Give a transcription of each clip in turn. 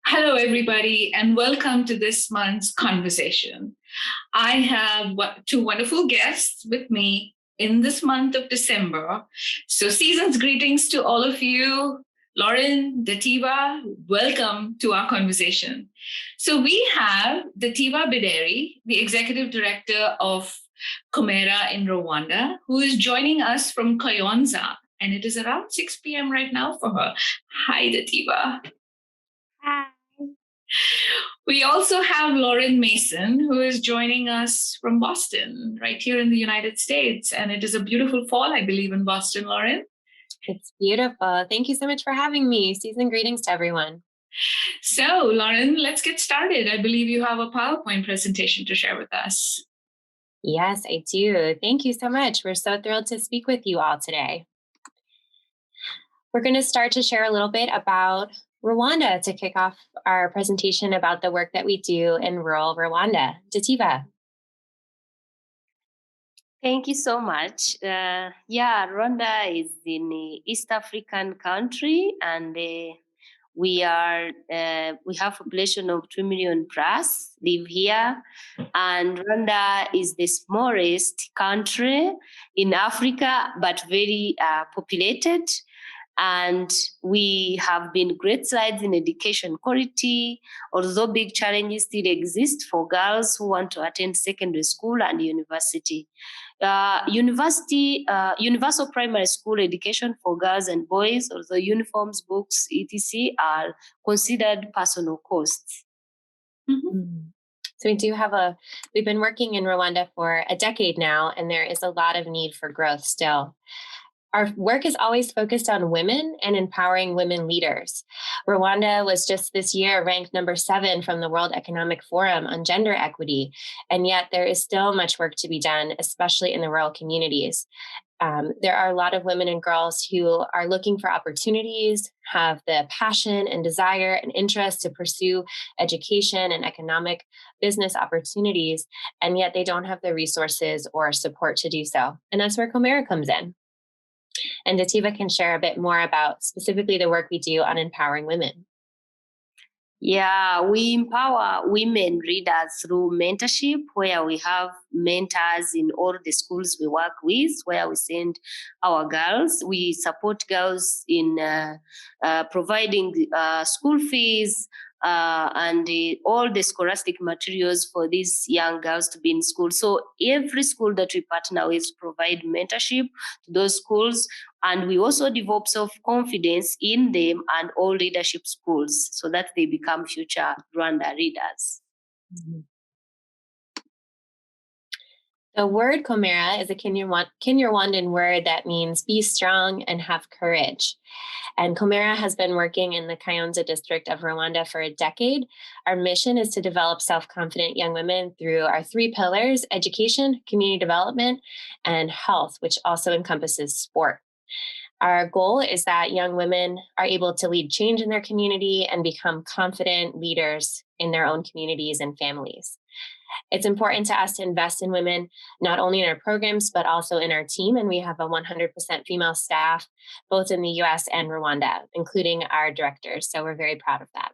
Hello, everybody, and welcome to this month's conversation. I have two wonderful guests with me in this month of December. So, season's greetings to all of you. Lauren, Dativah, welcome to our conversation. So, we have Dativah Bideri, the Executive Director of Komera in Rwanda, who is joining us from Kayonza, and it is around 6 p.m. right now for her. Hi, Dativah. Hi. We also have Lauren Mason, who is joining us from Boston, right here in the United States. And it is a beautiful fall, I believe, in Boston, Lauren. It's beautiful. Thank you so much for having me. Season greetings to everyone. So, Lauren, let's get started. I believe you have a PowerPoint presentation to share with us. Yes, I do. Thank you so much. We're so thrilled to speak with you all today. We're going to start to share a little bit about Rwanda to kick off our presentation about the work that we do in rural Rwanda. Dativah. Thank you so much. Rwanda is in East African country, and we have a population of 2 million plus live here, and Rwanda is the smallest country in Africa, but very populated. And we have been great strides in education quality, although big challenges still exist for girls who want to attend secondary school and university. Universal primary school education for girls and boys, although uniforms, books, etc. are considered personal costs. Mm-hmm. So we've been working in Rwanda for a decade now, and there is a lot of need for growth still. Our work is always focused on women and empowering women leaders. Rwanda was just this year ranked number 7 from the World Economic Forum on gender equity, and yet there is still much work to be done, especially in the rural communities. There are a lot of women and girls who are looking for opportunities, have the passion and desire and interest to pursue education and economic business opportunities, and yet they don't have the resources or support to do so. And that's where Komera comes in. And Dativah can share a bit more about specifically the work we do on empowering women. Yeah, we empower women readers through mentorship, where we have mentors in all the schools we work with, where we send our girls. We support girls in providing school fees, and all the scholastic materials for these young girls to be in school. So every school that we partner with provide mentorship to those schools, and we also develop self-confidence in them and all leadership schools so that they become future Rwanda leaders. Mm-hmm. The word Komera is a Kinyarwandan word that means be strong and have courage. And Komera has been working in the Kayonza district of Rwanda for a decade. Our mission is to develop self-confident young women through our 3 pillars: education, community development, and health, which also encompasses sport. Our goal is that young women are able to lead change in their community and become confident leaders in their own communities and families. It's important to us to invest in women, not only in our programs, but also in our team. And we have a 100% female staff, both in the US and Rwanda, including our directors. So we're very proud of that.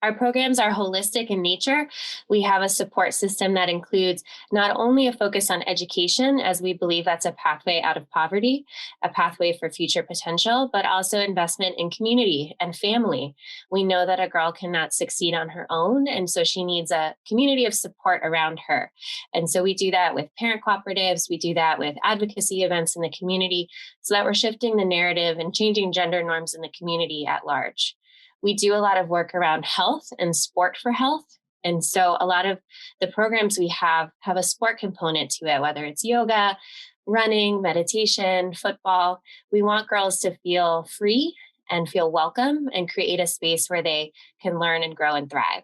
Our programs are holistic in nature. We have a support system that includes not only a focus on education, as we believe that's a pathway out of poverty, a pathway for future potential, but also investment in community and family. We know that a girl cannot succeed on her own, and so she needs a community of support around her. And so we do that with parent cooperatives, we do that with advocacy events in the community, so that we're shifting the narrative and changing gender norms in the community at large. We do a lot of work around health and sport for health. And so a lot of the programs we have a sport component to it, whether it's yoga, running, meditation, football. We want girls to feel free and feel welcome and create a space where they can learn and grow and thrive.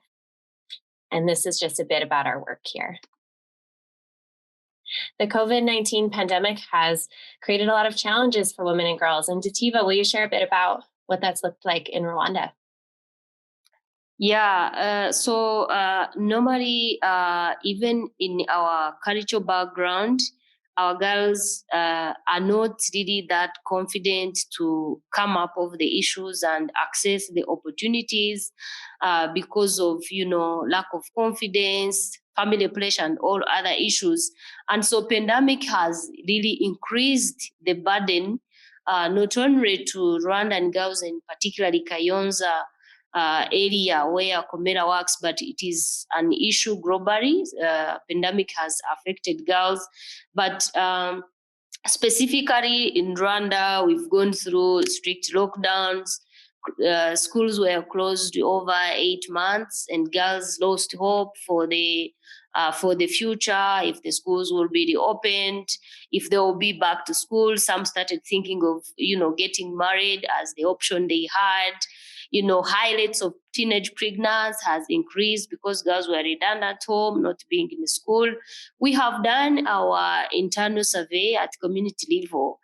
And this is just a bit about our work here. The COVID-19 pandemic has created a lot of challenges for women and girls. And Dativah, will you share a bit about what that's looked like in Rwanda? Yeah, normally, even in our cultural background, our girls are not really that confident to come up with the issues and access the opportunities because of, lack of confidence, family pressure, and all other issues. And so pandemic has really increased the burden, not only to Rwandan girls and particularly Kayonza area where Komera works, but it is an issue globally. Pandemic has affected girls, but specifically in Rwanda, we've gone through strict lockdowns. Schools were closed over 8 months, and girls lost hope for the future, if the schools will be reopened, if they will be back to school. Some started thinking of, getting married as the option they had. High rates of teenage pregnancies has increased because girls were redundant at home, not being in school. We have done our internal survey at community level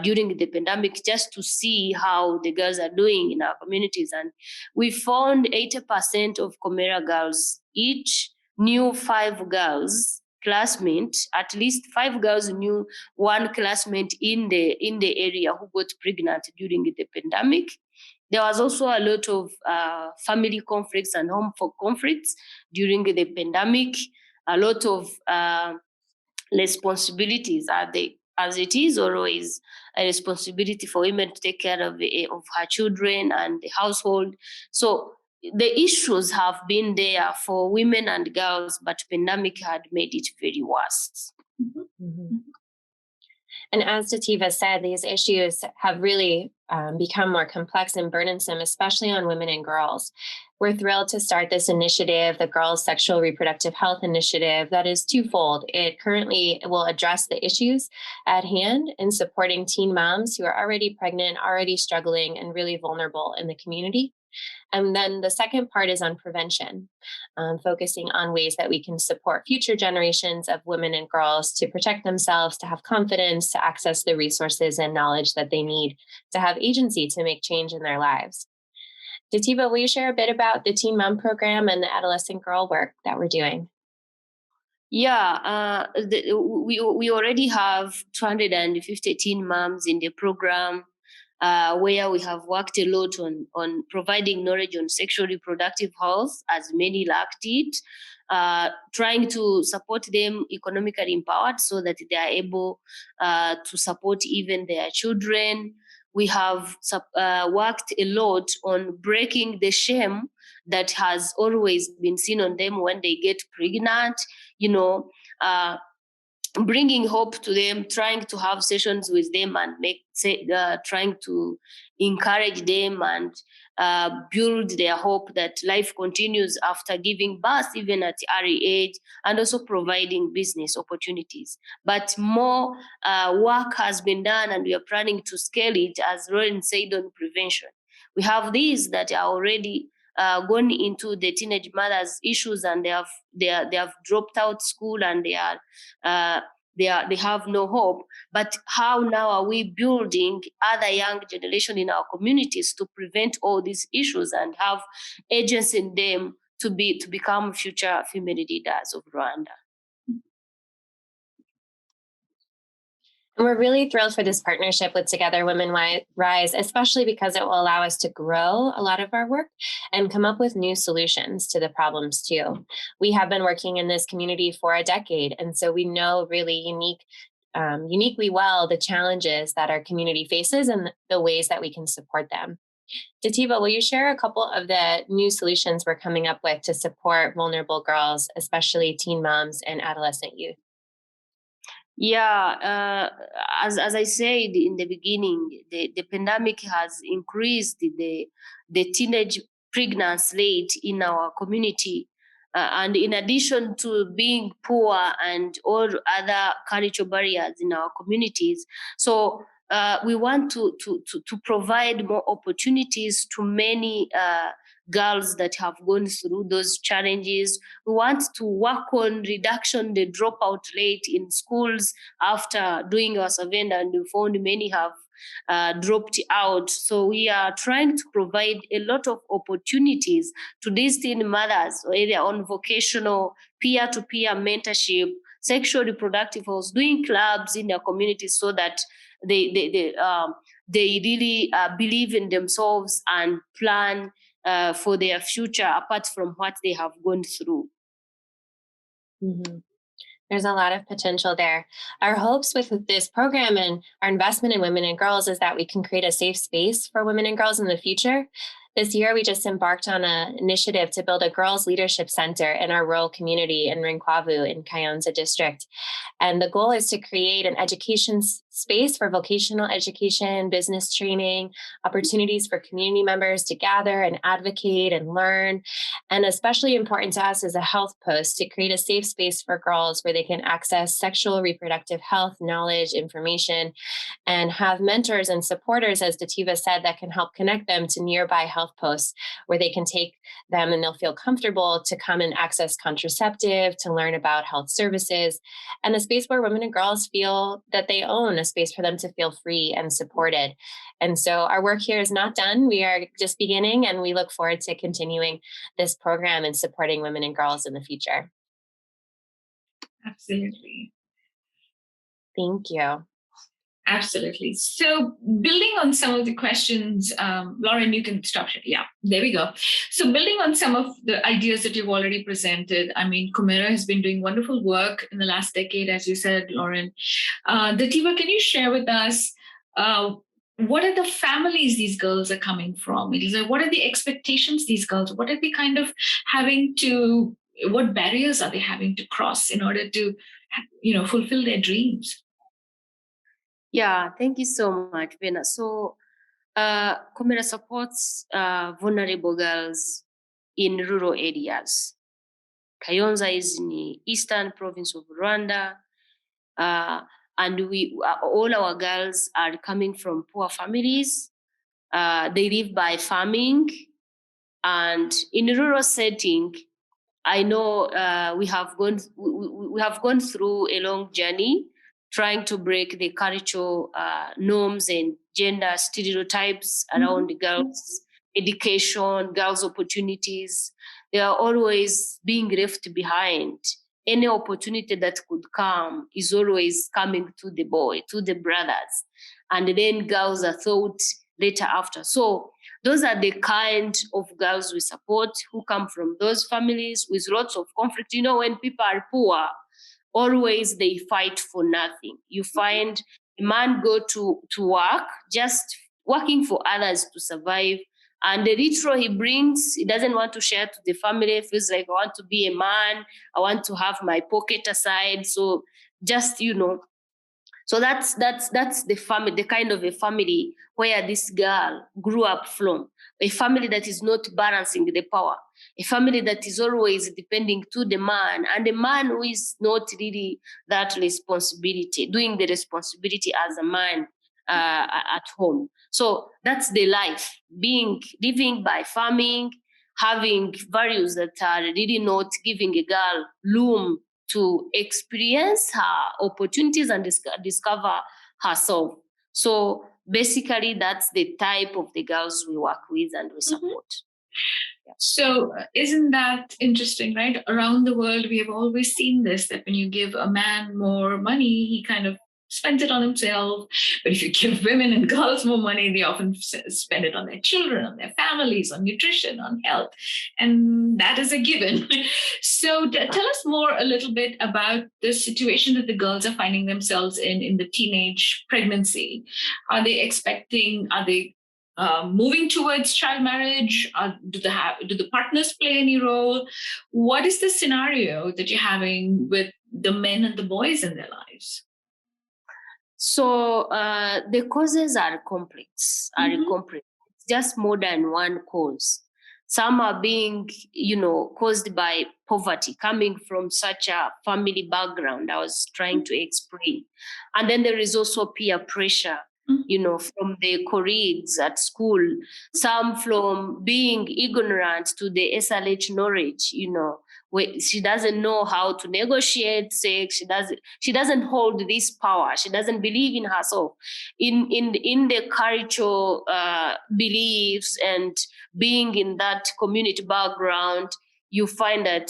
during the pandemic just to see how the girls are doing in our communities. And we found 80% of Komera girls each knew 5 girls classmate, at least 5 girls knew one classmate in the area who got pregnant during the pandemic. There was also a lot of family conflicts and home for conflicts during the pandemic. A lot of responsibilities as it is always a responsibility for women to take care of her children and the household. So the issues have been there for women and girls, but pandemic had made it very worse. Mm-hmm. And as Dativah said, these issues have really become more complex and burdensome, especially on women and girls. We're thrilled to start this initiative, the Girls' Sexual Reproductive Health Initiative, that is twofold. It currently will address the issues at hand in supporting teen moms who are already pregnant, already struggling, and really vulnerable in the community. And then the second part is on prevention, focusing on ways that we can support future generations of women and girls to protect themselves, to have confidence, to access the resources and knowledge that they need to have agency to make change in their lives. Dativah, will you share a bit about the Teen Mom program and the adolescent girl work that we're doing? Yeah, we already have 250 teen moms in the program. Where we have worked a lot on providing knowledge on sexual reproductive health, as many lacked it, trying to support them economically empowered so that they are able to support even their children. We have worked a lot on breaking the shame that has always been seen on them when they get pregnant, bringing hope to them, trying to have sessions with them and trying to encourage them and build their hope that life continues after giving birth, even at early age, and also providing business opportunities. But more work has been done, and we are planning to scale it, as Lauren said, on prevention. We have these that are already gone into the teenage mothers issues, and they have dropped out school, and they have no hope. But how now are we building other young generation in our communities to prevent all these issues and have agency in them to become future female leaders of Rwanda? And we're really thrilled for this partnership with Together Women Rise, especially because it will allow us to grow a lot of our work and come up with new solutions to the problems too. We have been working in this community for a decade, and so we know really uniquely well the challenges that our community faces and the ways that we can support them. Dativah, will you share a couple of the new solutions we're coming up with to support vulnerable girls, especially teen moms and adolescent youth? Yeah, as I said in the beginning, the pandemic has increased the teenage pregnancy rate in our community. And in addition to being poor and all other cultural barriers in our communities, so we want to provide more opportunities to many girls that have gone through those challenges. We want to work on reduction the dropout rate in schools after doing our survey, and we found many have dropped out. So we are trying to provide a lot of opportunities to these teen mothers, either on vocational, peer-to-peer mentorship, sexual reproductive health, doing clubs in their communities so that they really believe in themselves and plan for their future apart from what they have gone through. Mm-hmm. There's a lot of potential there. Our hopes with this program and our investment in women and girls is that we can create a safe space for women and girls in the future. This year, we just embarked on an initiative to build a girls' leadership center in our rural community in Ringkwavu in Kayonza district. And the goal is to create an education space for vocational education, business training, opportunities for community members to gather and advocate and learn. And especially important to us is a health post to create a safe space for girls where they can access sexual reproductive health, knowledge, information, and have mentors and supporters, as Dativah said, that can help connect them to nearby health posts where they can take them and they'll feel comfortable to come and access contraceptive, to learn about health services, and a space where women and girls feel that they own, a space for them to feel free and supported. And so our work here is not done. We are just beginning, and we look forward to continuing this program and supporting women and girls in the future. Absolutely. Thank you. Absolutely. So building on some of the questions, Lauren, you can stop. Yeah, there we go. So building on some of the ideas that you've already presented, I mean, Komera has been doing wonderful work in the last decade, as you said, Lauren. Dativah, can you share with us what are the families these girls are coming from? What are the expectations these girls, what are they kind of having to, what barriers are they having to cross in order to, fulfill their dreams? Yeah, thank you so much, Vena. So, Komera supports vulnerable girls in rural areas. Kayonza is in the eastern province of Rwanda, and all our girls are coming from poor families. They live by farming, and in a rural setting, I know we have gone through a long journey trying to break the cultural norms and gender stereotypes around girls' education, girls' opportunities. They are always being left behind. Any opportunity that could come is always coming to the boy, to the brothers. And then girls are thought later after. So those are the kind of girls we support who come from those families with lots of conflict. When people are poor, always they fight for nothing. You find a man go to work, just working for others to survive. And the little he brings, he doesn't want to share to the family. It feels like, I want to be a man. I want to have my pocket aside. So just, so that's the family, the kind of a family where this girl grew up from. A family that is not balancing the power. A family that is always depending to the man, and the man who is not really that responsibility, doing the responsibility as a man at home. So that's the life, living by farming, having values that are really not giving a girl room to experience her opportunities and discover herself. So basically, that's the type of the girls we work with and we support. Yeah. So isn't that interesting, right? Around the world, we have always seen this, that when you give a man more money, he kind of spends it on himself. But if you give women and girls more money, they often spend it on their children, on their families, on nutrition, on health. And that is a given. So tell us a little bit about the situation that the girls are finding themselves in the teenage pregnancy. Are they moving towards child marriage? Do the partners play any role? What is the scenario that you're having with the men and the boys in their lives? So the causes are complex. It's just more than one cause. Some are being, caused by poverty, coming from such a family background I was trying to explain. And then there is also peer pressure, from the colleagues at school. Some from being ignorant to the SLH knowledge, she doesn't know how to negotiate sex. She doesn't hold this power. She doesn't believe in herself. In the cultural beliefs and being in that community background, you find that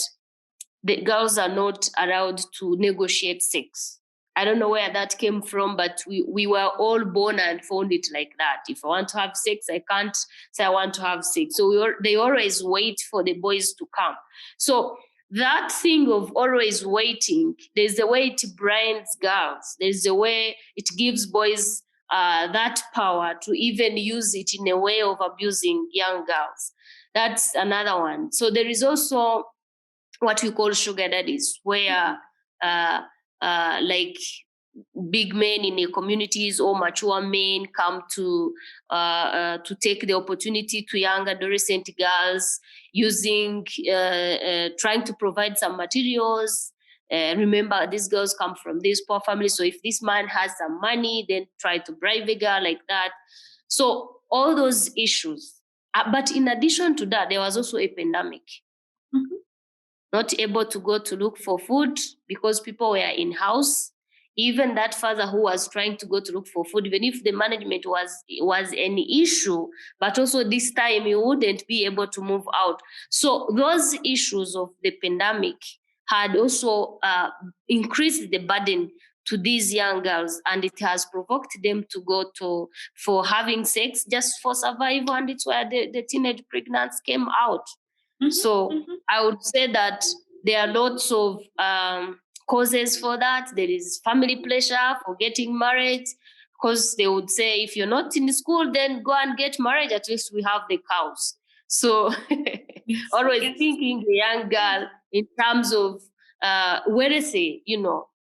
the girls are not allowed to negotiate sex. I don't know where that came from, but we were all born and found it like that. If I want to have sex, I can't say I want to have sex. So they always wait for the boys to come. So that thing of always waiting, there's a way it blinds girls. There's a way it gives boys that power to even use it in a way of abusing young girls. That's another one. So there is also what we call sugar daddies, where like big men in the communities or mature men come to take the opportunity to young adolescent girls, using trying to provide some materials. Remember, these girls come from this poor family, so if this man has some money, then try to bribe a girl like that. So all those issues. But in addition to that, there was also a pandemic. Mm-hmm. Not able to go to look for food because people were in house. Even that father who was trying to go to look for food, even if the management was any issue, but also this time he wouldn't be able to move out. So those issues of the pandemic had also increased the burden to these young girls, and it has provoked them to go for having sex just for survival, and it's where the teenage pregnancies came out. Mm-hmm. So I would say that there are lots of causes for that. There is family pressure for getting married, because they would say, if you're not in school, then go and get married. At least we have the cows. So always thinking the young girl in terms of wealthy,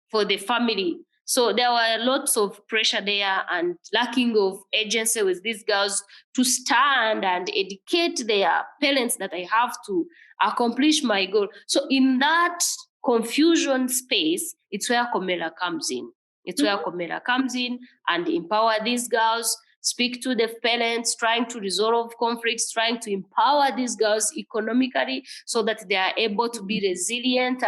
for the family. So there were lots of pressure there and lacking of agency with these girls to stand and educate their parents that I have to accomplish my goal. So in that confusion space, it's where Komera comes in. It's where Komera comes in and empower these girls, speak to the parents, trying to resolve conflicts, trying to empower these girls economically so that they are able to be resilient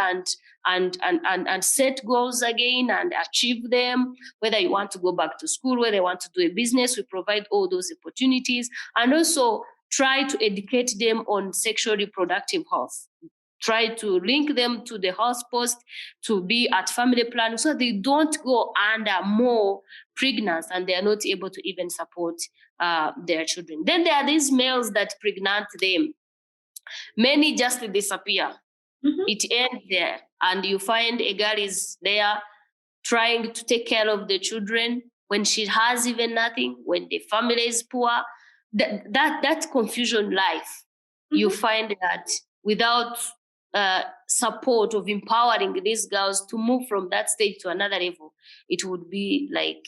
and set goals again and achieve them. Whether you want to go back to school, whether you want to do a business, we provide all those opportunities, and also try to educate them on sexual reproductive health. Try to link them to the health post, to be at family planning, so they don't go under more pregnancy and they are not able to even support their children. Then there are these males that pregnant them. Many just disappear. Mm-hmm. It ends there. And you find a girl is there trying to take care of the children when she has even nothing, when the family is poor. That confusion life, you find that without support of empowering these girls to move from that stage to another level, it would be like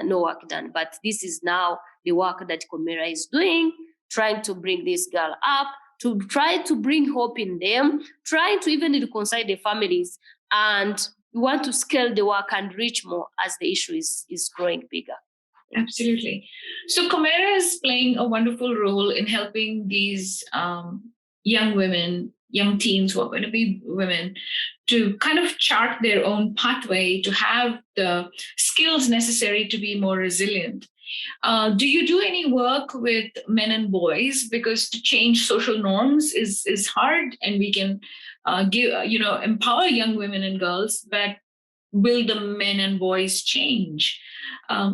no work done. But this is now the work that Komera is doing, trying to bring this girl up, to try to bring hope in them, trying to even reconcile the families, and we want to scale the work and reach more as the issue is growing bigger. Absolutely. So Komera is playing a wonderful role in helping these young women, young teens who are going to be women, to kind of chart their own pathway, to have the skills necessary to be more resilient. Do you do any work with men and boys? Because to change social norms is hard, and we can empower young women and girls, but will the men and boys change?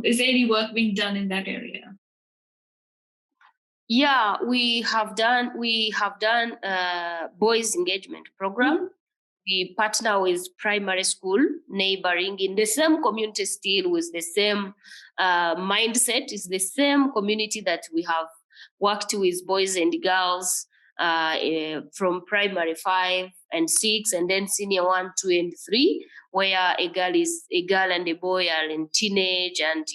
Is there any work being done in that area? Yeah, we have done boys engagement program. Mm-hmm. We partner with primary school neighboring in the same community, still with the same mindset. It's the same community that we have worked with boys and girls from primary 5 and 6, and then senior 1, 2, and 3, where a girl and a boy are in teenage, and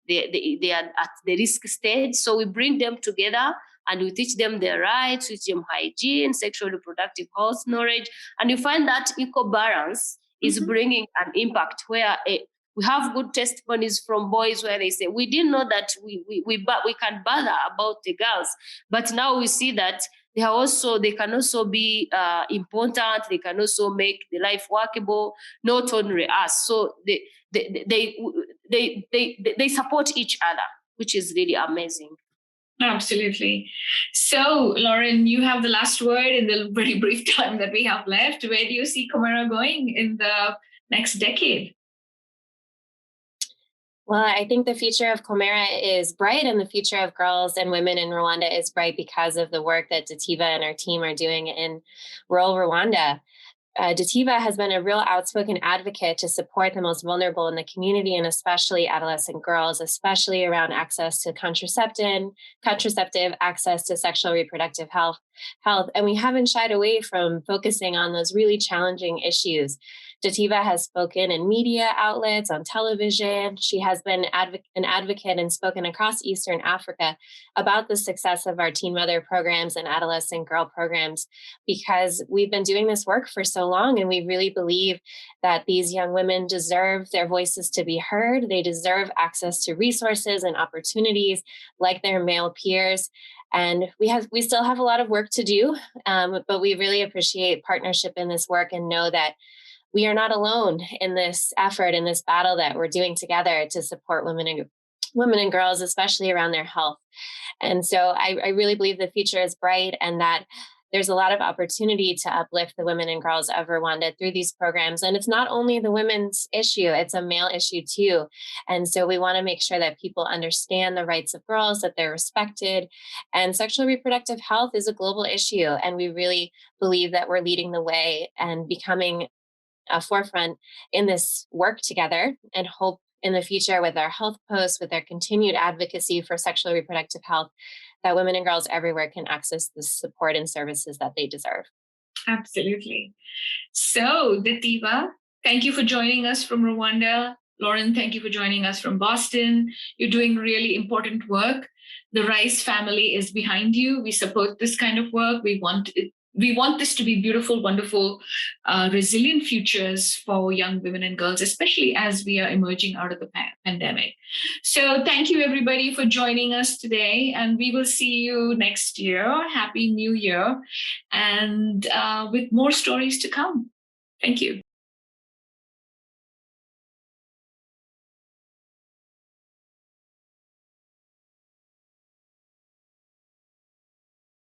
they are at the risk stage. So we bring them together and we teach them their rights, teach them hygiene, sexual reproductive health knowledge. And you find that equal balance is bringing an impact, where we have good testimonies from boys where they say, we didn't know that we can bother about the girls, but now we see that they can also be important. They can also make the life workable, not only us. So they support each other, which is really amazing. Absolutely. So, Lauren, you have the last word in the very brief time that we have left. Where do you see Komera going in the next decade? Well, I think the future of Komera is bright, and the future of girls and women in Rwanda is bright because of the work that Dativah and our team are doing in rural Rwanda. Dativah has been a real outspoken advocate to support the most vulnerable in the community, and especially adolescent girls, especially around access to contraceptive, access to sexual reproductive health. And we haven't shied away from focusing on those really challenging issues. Dativah has spoken in media outlets, on television. She has been an advocate and spoken across Eastern Africa about the success of our teen mother programs and adolescent girl programs, because we've been doing this work for so long, and we really believe that these young women deserve their voices to be heard. They deserve access to resources and opportunities like their male peers. And we still have a lot of work to do, but we really appreciate partnership in this work and know that we are not alone in this effort, in this battle that we're doing together to support women and girls, especially around their health. And so I really believe the future is bright, and that there's a lot of opportunity to uplift the women and girls of Rwanda through these programs. And it's not only the women's issue, it's a male issue too. And so we want to make sure that people understand the rights of girls, that they're respected. And sexual reproductive health is a global issue. And we really believe that we're leading the way and becoming a forefront in this work together, and hope in the future, with our health posts, with our continued advocacy for sexual reproductive health, that women and girls everywhere can access the support and services that they deserve. Absolutely. So, Dativah, thank you for joining us from Rwanda. Lauren, thank you for joining us from Boston. You're doing really important work. The Rice family is behind you. We support this kind of work. We want this to be beautiful, wonderful, resilient futures for young women and girls, especially as we are emerging out of the pandemic. So thank you, everybody, for joining us today. And we will see you next year. Happy New Year. And with more stories to come. Thank you.